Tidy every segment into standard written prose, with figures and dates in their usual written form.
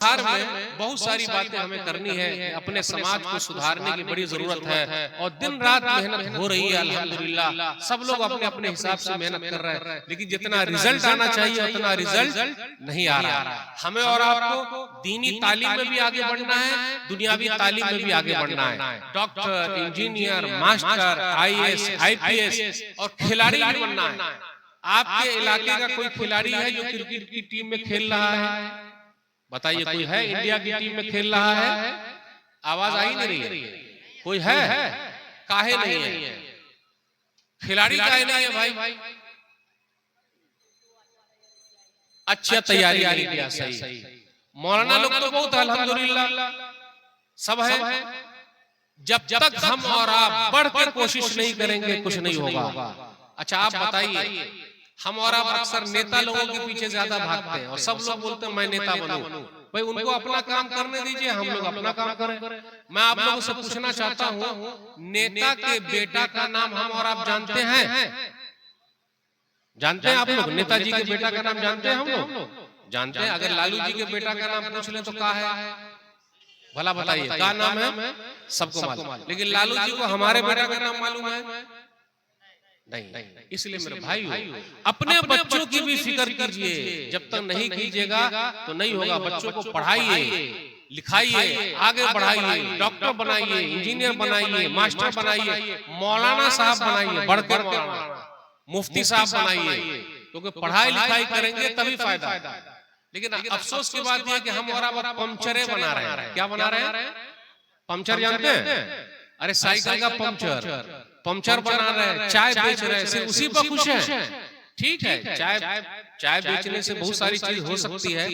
बिहार में बहुत सारी बातें हमें करनी है, अपने समाज को सुधारने की बड़ी जरूरत है और दिन रात मेहनत हो रही है। अल्हम्दुलिल्लाह सब लोग अपने अपने हिसाब से मेहनत कर रहे हैं, लेकिन जितना रिजल्ट आना चाहिए उतना रिजल्ट नहीं आ रहा। हमें और आपको दीनी तालीम में भी आगे बढ़ना है, दुनियावी तालीम में भी आगे बढ़ना है। Doctor, engineer, master, IAS, IPS और खिलाड़ी भी बनना है। आपके इलाके का कोई खिलाड़ी है जो क्रिकेट की टीम में खेल रहा है? बताइए, कोई है इंडिया की टीम में खेल रहा है? आवाज आई नहीं रही है। कोई है? काहे नहीं है? खिलाड़ी काहे नहीं है भाई? अच्छा तैयारी नहीं किया। सही। मौलाना लोग तो बहुत अल्हम्दुलिल्लाह सब है। जब तक हम और आप बढ़ के कोशिश नहीं करेंगे कुछ नहीं होगा। अच्छा आप बताइए, हम और आप अक्सर नेता लोगों के पीछे ज्यादा भागते हैं और सब लोग बोलते हैं मैं नेता बनूं। भाई उनको अपना काम करने दीजिए, हम लोग अपना काम करें। मैं आप लोगों से पूछना चाहता हूँ, नेता के बेटा का नाम हम और आप जानते हैं? जानते हैं आप लोग? नेताजी के बेटा का नाम जानते हैं? हम लोग जानते हैं। अगर लालू जी के बेटा का नाम पूछ ले तो क्या है? भला बताइए क्या नाम है? सबको मालूम, लेकिन लालू जी को हमारे बेटा का नाम मालूम है नहीं। इसलिए मेरे भाई अपने बच्चों की भी फिक्र कीजिए। जब तक नहीं कीजिएगा तो नहीं होगा। बच्चों को पढ़ाइए, लिखाइए, आगे बढ़ाइए, डॉक्टर बनाइए, इंजीनियर बनाइए, मास्टर बनाइए, मौलाना साहब बनाइए, बढ़कर मौलाना, मुफ्ती साहब बनाइए, क्योंकि पढ़ाई लिखाई करेंगे तभी फायदा। लेकिन अफसोस की बात यह है कि हम और आप पंचरें बना रहे हैं। क्या बना रहे हैं? पंचर जानते हैं? अरे साइकिल का पंचर बना रहे हैं, चाय बेच रहे हैं, सिर्फ उसी पर खुश है। ठीक है, चाय बेचने से बहुत सारी चीज हो सकती है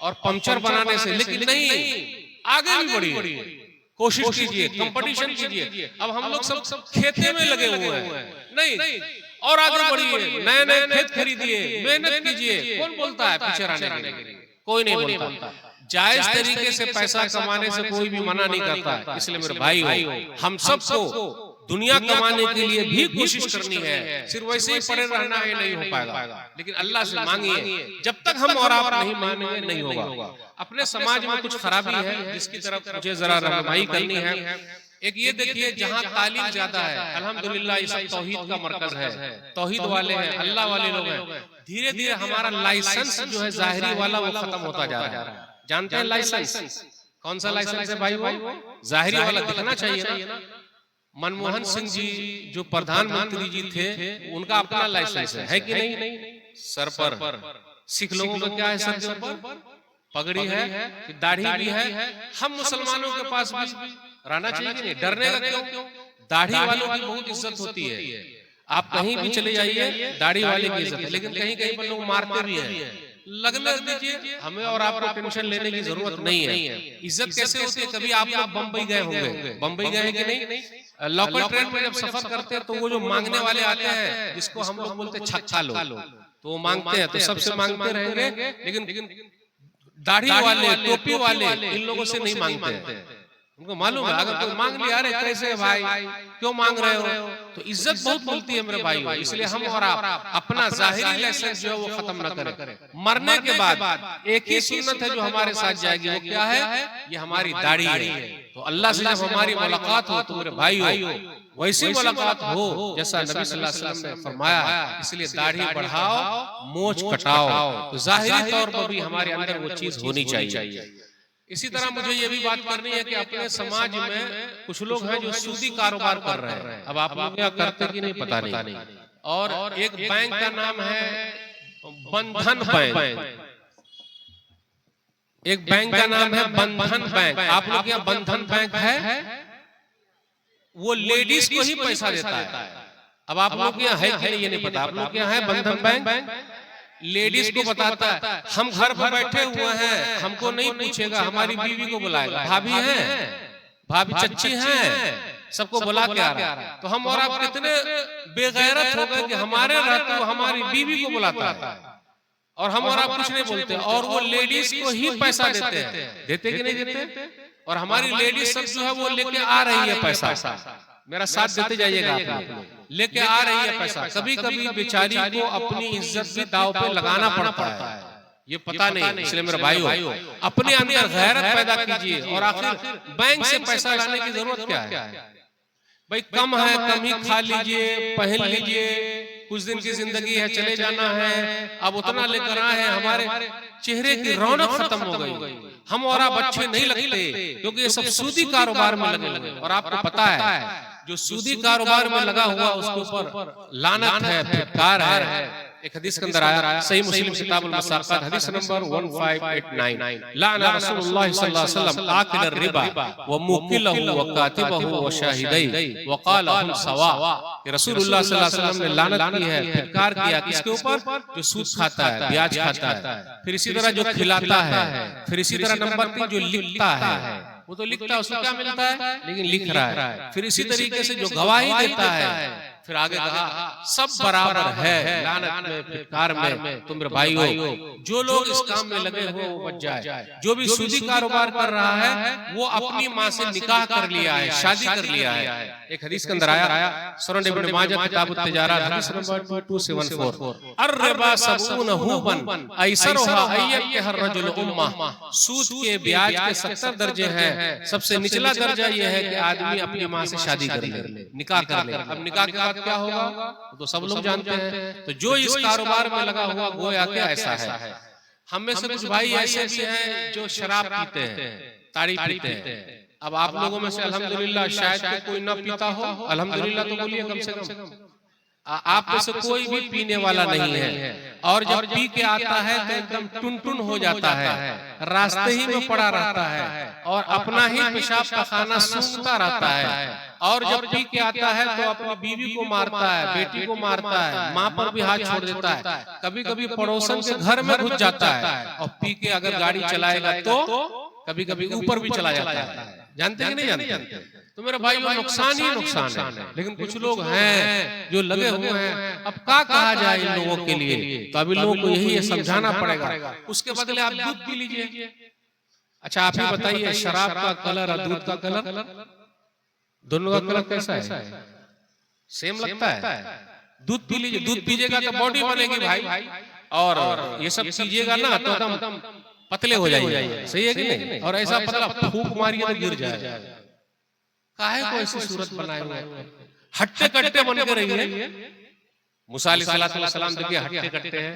और पंचर बनाने से, लेकिन नहीं, आगे भी बढ़िए, कोशिश कीजिए, कंपटीशन कीजिए। अब हम लोग सब खेते में लगे हुए हैं, नहीं और आगे बढ़िए, नए नए खेत खरीदिए, मेहनत कीजिए। कौन बोलता है पीछे रहने के लिए? कोई नहीं बोलता। जायज तरीके से पैसा कमाने से कोई भी मना नहीं करता। इसलिए मेरे भाई हम सबको दुनिया कमाने के लिए भी कोशिश करनी है। सिर्फ वैसे ही पड़े रहना है नहीं हो पाएगा। लेकिन अल्लाह से मांगिए, जब तक हम और आप नहीं मानेंगे नहीं होगा। अपने समाज में कुछ खराबी है जिसकी तरफ मुझे जरा रहनुमाई करनी है। एक ये देखिए, जहाँ तालीम ज्यादा है, अल्हम्दुलिल्लाह ये सब तौहीद का मरकज है, तौहीद वाले हैं, अल्लाह वाले लोग हैं। धीरे धीरे हमारा लाइसेंस जो है जाहिरी वाला वो खत्म होता जा रहा है। जानते हैं लाइसेंस? कौन सा लाइसेंस है भाई? वो जाहिरी वाला दिखना चाहिए ना। मनमोहन सिंह जी जो प्रधानमंत्री जी थे, उनका अपना लाइसेंस है कि नहीं? सर पर सिख लोगों का क्या है? सर के ऊपर पगड़ी है, दाढ़ी भी है। हम मुसलमानों के पास भी रहना चाहिए कि नहीं? डरने का क्यों? दाढ़ी वालों की बहुत इज्जत होती है। आप कहीं भी चले जाइए, दाढ़ी वाले की इज्जत है, लेकिन कहीं कहीं पर लोग मारते भी हैं। लगने दीजिए, हमें और आपको टेंशन लेने की जरूरत नहीं है। इज्जत कैसे होती है? कभी आप लोग बम्बई गए होंगे, बम्बई गए हैं कि नहीं? लोकल ट्रेन में जब सफर करते हैं तो वो जो मांगने वाले आते हैं, जिसको हम लोग बोलते हैं छक्का लोग, तो वो मांगते हैं, तो सबसे मांगते रहेंगे। लेकिन दाढ़ी वाले, टोपी वाले, इन लोगों से नहीं मांगते हैं। उनको मालूम है अगर कोई मांग लिया, अरे कैसे भाई क्यों मांग रहे हो? तो इज्जत बहुत मिलती है मेरे भाई। इसलिए हम और आप अपना जाहिरी लाइसेंस जो है वो खत्म न करें। मरने के बाद एक ही सुन्नत है जो हमारे साथ जाएगी, वो क्या है? ये हमारी दाढ़ी है। तो अल्लाह से जब हमारी मुलाकात हो तो मेरे भाई हो वैसी मुलाकात हो जैसा नबी सल्लल्लाहु अलैहि वसल्लम ने फरमाया। इसलिए दाढ़ी बढ़ाओ, मोछ कटाओ। तो जाहिरी तौर पर भी हमारे अंदर वो चीज होनी चाहिए। इसी तरह मुझे ये भी बात करनी है कि अपने समाज में कुछ लोग हैं जो सूदी कारोबार कर रहे हैं। अब आप लोग क्या करते कि नहीं पता नहीं। और एक बैंक का नाम है बंधन बैंक। एक बैंक का नाम है बंधन बैंक। आप लोग यहाँ बंधन बैंक है? वो लेडीज को ही पैसा देता है। अब आप लोग यहाँ है कि नहीं ये नहीं पता। आप लोग यहाँ है बंधन बैंक? लेडीज को बताता है हम घर पर बैठे हुए हैं, हमको नहीं पूछेगा, हमारी बीवी को बुलाएगा। भाभी हैं, भाभी चच्ची हैं, सबको बुला के आ रहा है। तो हम और आप कितने बेगैरत हो गए कि हमारे रहते हुए हमारी बीवी को बुलाता है और हम और आप कुछ नहीं बोलते। और वो लेडीज को ही पैसा देते हैं। देते कि नहीं देते? और हमारी लेडीज सब जो है वो लेके आ रही है पैसा। मेरा साथ देते जाइएगा आप लोग। लेके आ रही है पैसा। कभी कभी बेचारी को अपनी इज्जत भी दांव पे लगाना पड़ता है। ये पता नहीं। इसलिए मेरे भाइयों अपने अंदर गैरत पैदा कीजिए। और आखिर बैंक से पैसा लाने की जरूरत क्या है भाई? कम है, कम ही खा लीजिए, पहन लीजिए, कुछ दिन की जिंदगी है, चले जाना है। अब उतना लेकर आए हैं, हमारे चेहरे की रौनक खत्म हो गई, हम और आप अच्छे नहीं लगते, क्योंकि ये सब सूदी कारोबार में लगे लगे। और आपको पता है जो सूदी कारोबार में लगा हुआ उसके ऊपर लानत है, फटकार है। एक हदीस के अंदर आया, सही मुस्लिम किताबुल मसाक़ात हदीस नंबर 1589, लाना रसूलुल्लाह सल्लल्लाहु अलैहि वसल्लम आकिल रिबा व मुकिलहु व कातिबहु व शाहिदै व क़ाला हुम सवा। रसूलुल्लाह सल्लल्लाहु अलैहि वसल्लम ने लानत की है, फटकार किया किसके ऊपर? जो सूद खाता है, ब्याज खाता है। फिर इसी तरह जो खिलाता है, फिर इसी तरह नंबर 3 जो लिखता है, वो तो लिखता है, उसको क्या मिलता है? लेकिन लिख रहा है। फिर इसी तरीके से जो गवाही देता है, फिर आगे कहा सब बराबर है लानत में, फटकार में। तो मेरे भाइयों जो लोग इस काम में लगे हो वो बच जाए। जो भी सूदी कारोबार कर रहा है वो अपनी माँ से निकाह कर लिया है, शादी कर लिया है। एक हदीस के अंदर आया, सुनन इब्न माजा किताब तिजारत हदीस नंबर 2274, अर्रिबा सबूनहुबन ऐसरुहा अय्यहर रजुल उम्मा। सूद के ब्याज के 70 दर्जे हैं। सबसे निचला दर्जा ये है कि आदमी अपनी माँ से शादी कर ले, निकाह कर ले। अब निकाह के बाद क्या होगा तो सब लोग जानते हैं। तो जो इस कारोबार में लगा हुआ गोया क्या ऐसा है। हम में से कुछ भाई ऐसे भी हैं जो शराब पीते हैं, ताड़ी पीते हैं। अब आप लोगों में से अल्हम्दुलिल्लाह शायद कोई ना पीता हो, अल्हम्दुलिल्लाह तो बोलिए कम से कम। आप में से कोई भी पीने वाला नहीं है, और जब पी के आता है तो एकदम टुन हो जाता है, रास्ते ही में पड़ा रहता है और अपना ही पेशाब का खाना सूंघता रहता है। और जब पी के आता है तो अपनी बीवी को मारता है, बेटी को मारता है, माँ पर भी हाथ छोड़ देता है, कभी कभी पड़ोसन के घर में घुस जाता है। और पी के अगर गाड़ी चलाएगा तो कभी कभी ऊपर भी चला जाता है। जानते कि नहीं जानते? तो मेरे भाई वो नुकसान ही नुकसान है। लेकिन कुछ लोग हैं जो लगे हुए हैं। अब क्या कहा जाए इन लोगों के लिए? तो अभी लोगों को यही समझाना पड़ेगा। उसके बदले आप दूध पी लीजिए। अच्छा आप ही बताइए, शराब का कलर और दूध का कलर, दोनों का कलर कैसा है? सेम लगता है। दूध पी लीजिए, दूध पीजिएगा तो बॉडी बनेगी भाई, और ये सब पीजिएगा ना तो एकदम पतले हो जाइए। सही है कि नहीं? और ऐसा पतला फूंक मारिए तो गिर जाए। काहे को ऐसी सूरत बनाए हुए हैं? हट्टे कट्टे बन के रहिए। मूसा अलैहिस्सलाम देखिए हट्टे कट्टे हैं।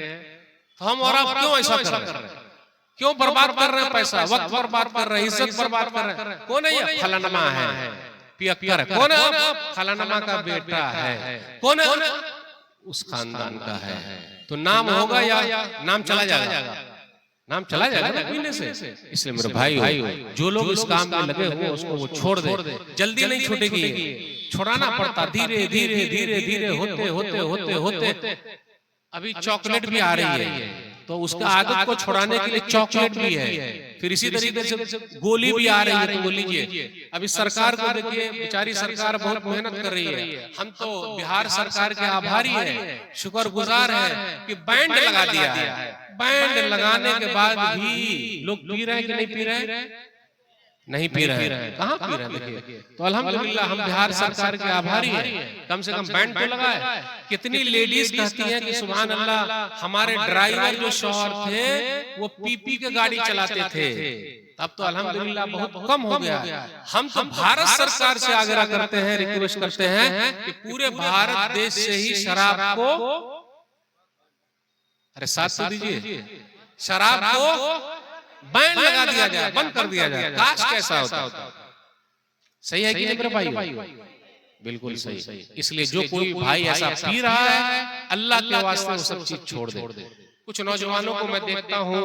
तो हम और आप क्यों ऐसा कर रहे हैं? क्यों बर्बाद कर रहे हैं पैसा, वक्त बर्बाद कर रहे हैं, इज्जत बर्बाद कर रहे हैं? कौन है ये? फलानमा है, पियक्कर है। कौन है? फलानमा का बेटा है। कौन है? उस खानदान का है। तो नाम होगा या नाम चला जाएगा? नाम चला जाएगा ना पीने से। इसलिए मेरे भाई जो लोग इस काम में लगे हुए उसको वो छोड़ दे। जल्दी नहीं छूटेगी, छोड़ाना पड़ता धीरे धीरे धीरे धीरे होते होते होते होते। अभी चॉकलेट भी आ रही है, तो उसका आदत को छुड़ाने के लिए चॉकलेट भी है। फिर इसी तरीके से गोली भी आ रही है, तो वो लीजिए। अभी सरकार को देखिए, बेचारी सरकार बहुत मेहनत कर रही है। हम तो बिहार सरकार के आभारी है, शुक्रगुजार है कि बैंड लगा दिया है। बैंड लगाने के बाद भी लोग पी रहे हैं कि नहीं पी रहे हैं? नहीं पी रहे हैं। कहाँ पी रहे हैं? देखिए। तो अल्हम्दुलिल्लाह हम बिहार सरकार के आभारी हैं, कम से कम बैंड तो लगाए। कितनी लेडीज कहती हैं कि सुभान अल्लाह, हमारे ड्राइवर जो शौहर थे वो पी के गाड़ी चलाते थे। तब तो अल्हम्दुलिल्लाह बहुत कम हो गया। हम तो भारत सरकार से आग्रह करते हैं, रिक्वेस्ट करते हैं कि पूरे भारत देश से ही शराब को, अरे साथ तो दीजिए, शराब को बैन लगा दिया जाए, बंद कर दिया जाए। काश कैसा होता। सही है कि नहीं मेरे भाई? बिल्कुल सही। इसलिए जो कोई भाई ऐसा पी रहा है, अल्लाह के वास्ते वो सब चीज छोड़ दे। कुछ नौजवानों को मैं देखता हूँ,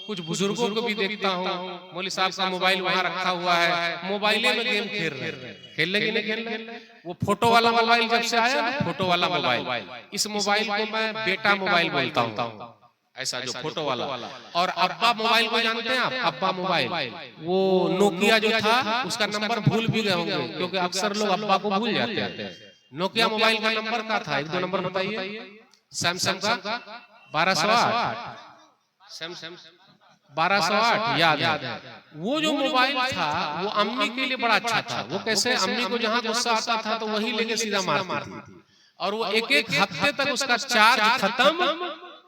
कुछ बुजुर्गों को भी देखता हूँ, मौलवी साहब का मोबाइल वहां रखा हुआ है, मोबाइले में गेम खेल रहे हैं। खेल रहे कि नहीं खेल रहे? वो फोटो वाला मोबाइल जब से आया, फोटो वाला मोबाइल, इस मोबाइल को मैं बेटा मोबाइल बोलता हूँ। ऐसा जो फोटो वाला। और अब्बा मोबाइल को जानते हैं आप? अब्बा मोबाइल, वो नोकिया जो था उसका नंबर भूल भी गए होंगे, क्योंकि अक्सर लोग अब्बा को भूल जाते हैं। नोकिया मोबाइल का नंबर क्या था? 1-2 नंबर बताइए। सैमसंग का 1208, सैमसंग 1208 याद है। वो जो मोबाइल था वो अम्मी के लिए बड़ा अच्छा था। वो कैसे? अम्मी को जहाँ गुस्सा आता था तो वही लेके सीधा मारती थी, और वो एक हफ्ते तक उसका चार्ज खत्म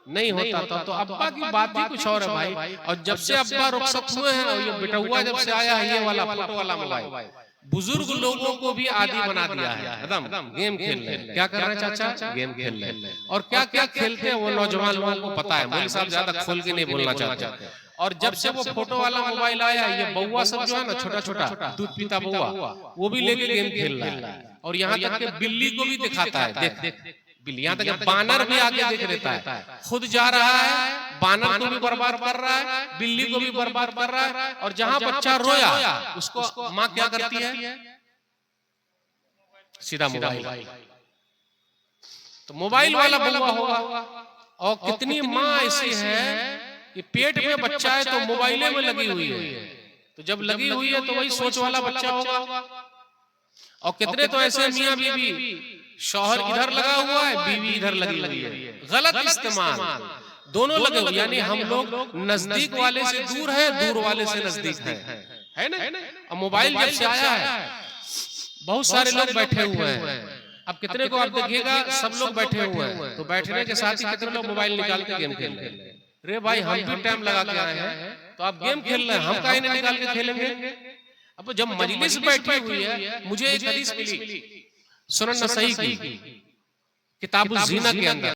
नहीं होता था। तो अब्बा की बात ही कुछ और है भाई। और जब से अब्बा रुखसत हुए हैं और ये बेटुआ जब से आया है ये वाला फोटो वाला मोबाइल, बुजुर्ग लोगों को भी आदी बना दिया है। एकदम गेम खेल रहे हैं। क्या कर रहे हैं चाचा? गेम खेल रहे हैं। और क्या क्या खेलते हैं वो नौजवान लोगों को पता है। मौलवी साहब ज्यादा खोल के नहीं बोलना चाहते। और जब से वो फोटो वाला मोबाइल आया, ये बउआ सब जो है ना छोटा छोटा दूध पीता बउआ, वो भी लेके गेम खेल रहा है। और यहाँ तक कि बिल्ली को भी दिखाता है। देख बिल्ली, यहाँ तक बानर भी आगे देख लेता है। खुद जा रहा है, बानर को भी बर्बाद कर रहा है, बिल्ली को भी बर्बाद कर रहा है। और जहां बच्चा रोया उसको माँ क्या करती है? सीधा मोबाइल। तो मोबाइल वाला बउआ होगा। और कितनी माँ ऐसी है कि पेट में बच्चा है तो मोबाइले में लगी हुई है। तो जब लगी हुई है तो वही सोच वाला बच्चा होगा। और कितने तो ऐसे मियां बीवी, शौहर इधर लगा हुआ है, बीवी इधर लगी हुई है। गलत इस्तेमाल, दोनों लगे हुए। यानी हम लोग नजदीक वाले से दूर है, दूर वाले से नजदीक है ना। अब मोबाइल जब से आया है बहुत सारे लोग बैठे हुए हैं। अब कितने को आप देखिएगा सब लोग बैठे हुए हैं। तो बैठने के साथ ही कितने लोग मोबाइल निकाल के गेम खेल रहे हैं। रे भाई हम भी टाइम लगा के आए हैं तो आप गेम खेल रहे हैं, हम काहे नहीं निकाल के खेलेंगे? अब जब मजलिस बैठी हुई है, मुझे एक हदीस मिली सुनन नसई की किताबुज़ ज़ीना के अंदर।